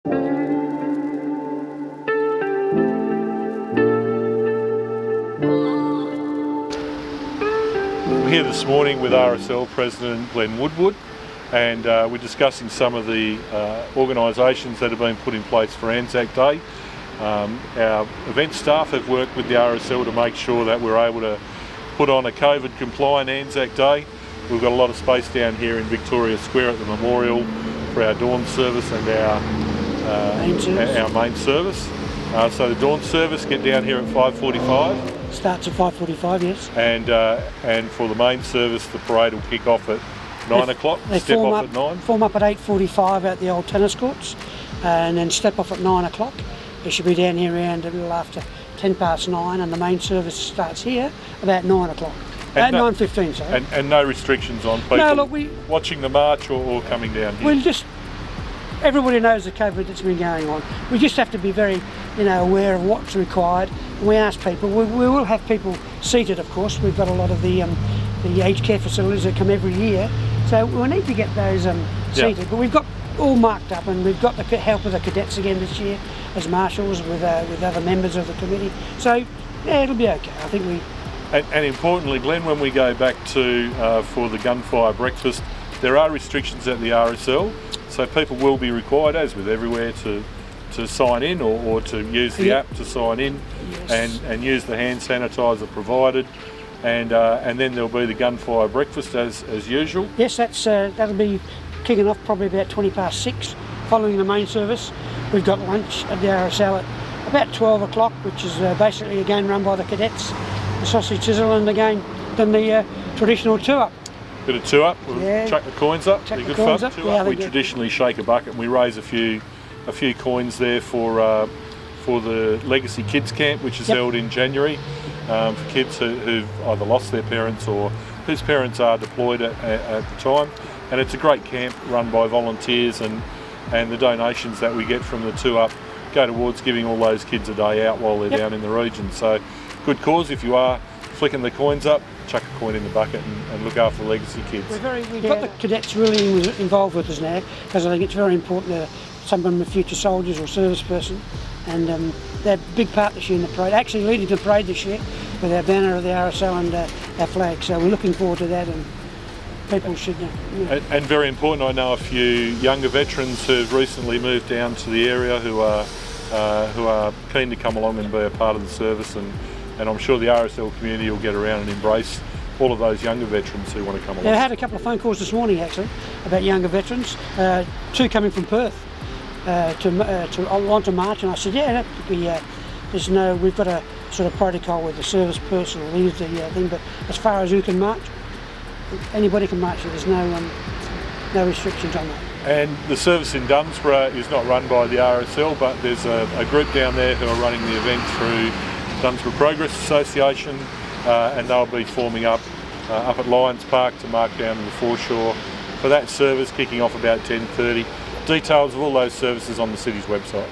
We're here this morning with RSL President Glenn Woodward, and we're discussing some of the organisations that have been put in place for ANZAC Day. Our event staff have worked with the RSL to make sure that we're able to put on a COVID compliant ANZAC Day. We've got a lot of space down here in Victoria Square at the memorial for our dawn service and our main service. So the dawn service get down here at 5:45. Starts at 5:45, yes. And for the main service, the parade will kick off at 9 o'clock. They step off at 9. Form up at 8:45 at the old tennis courts, and then step off at 9 o'clock. They should be down here around a little after 9:10, and the main service starts here about 9 o'clock. At 9:15, sorry. And no restrictions on people we watching the march or coming down here? We'll just, everybody knows the COVID that's been going on. We just have to be very, aware of what's required. We ask people, we will have people seated, of course. We've got a lot of the aged care facilities that come every year, so we'll need to get those seated. But we've got all marked up, and we've got the help of the cadets again this year as marshals with other members of the committee. So yeah, it'll be okay. I think we. And importantly, Glenn, when we go back to for the gunfire breakfast, there are restrictions at the RSL, so people will be required, as with everywhere, to sign in or to use the app to sign in, yes. and use the hand sanitizer provided, and then there'll be the gunfire breakfast as usual. Yes, that'll be kicking off probably about 6:20 following the main service. We've got lunch at the RSL at about 12 o'clock, which is basically again run by the cadets. The sausage sizzle, and again then the traditional two-up. Bit of two-up, we'll chuck the coins up, chuck be the good coins fun. Up. Yeah, we traditionally shake a bucket and we raise a few coins there for the Legacy Kids Camp, which is held in January, for kids who've either lost their parents or whose parents are deployed at the time. And it's a great camp run by volunteers, and the donations that we get from the two-up go towards giving all those kids a day out while they're down in the region. So good cause. If you are flicking the coins up, chuck a coin in the bucket and look after the Legacy kids. We've got the cadets really involved with us now, because I think it's very important that someone with future soldiers or service person, and they're a big part this year in the parade, actually leading the parade this year with our banner of the RSL and our flag, so we're looking forward to that, and people should And very important, I know a few younger veterans who've recently moved down to the area who are keen to come along and be a part of the service, and I'm sure the RSL community will get around and embrace all of those younger veterans who want to come along. Yeah, I had a couple of phone calls this morning actually about younger veterans, two coming from Perth to want to march, and I said, yeah, that could be, we've got a sort of protocol with the service person who leads the thing, but as far as who can march, anybody can march, so there's no restrictions on that. And the service in Dunsborough is not run by the RSL, but there's a group down there who are running the event through Dunsborough Progress Association, and they'll be forming up at Lions Park to mark down to the foreshore for that service, kicking off about 10:30. Details of all those services on the city's websites.